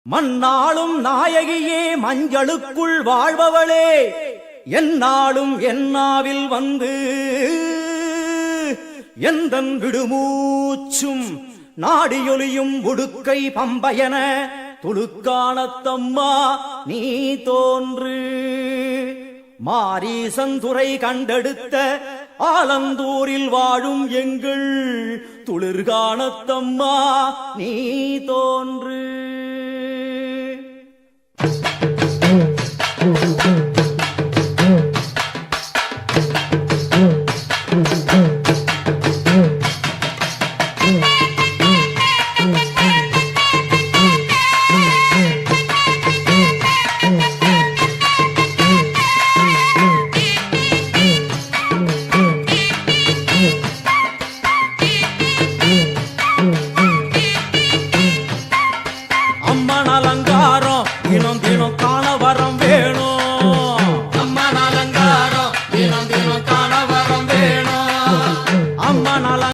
மண்ணாளும் நாயகியே மஞ்சளுக்குள் வாழ்பவளே என்னாலும் என்னாவில் வந்து எந்தன் விடுமூச்சும் நாடியொலியும் உடுக்கை பம்பையன துளுக்கானத்தம்மா நீ தோன்று. மாரீசந்துறை கண்டெடுத்த ஆலந்தூரில் வாழும் எங்கள் துளிர்கானத்தம்மா நீ தோன்று. அம்மன் அலங்காரம் தினம் தினம் காண வரம்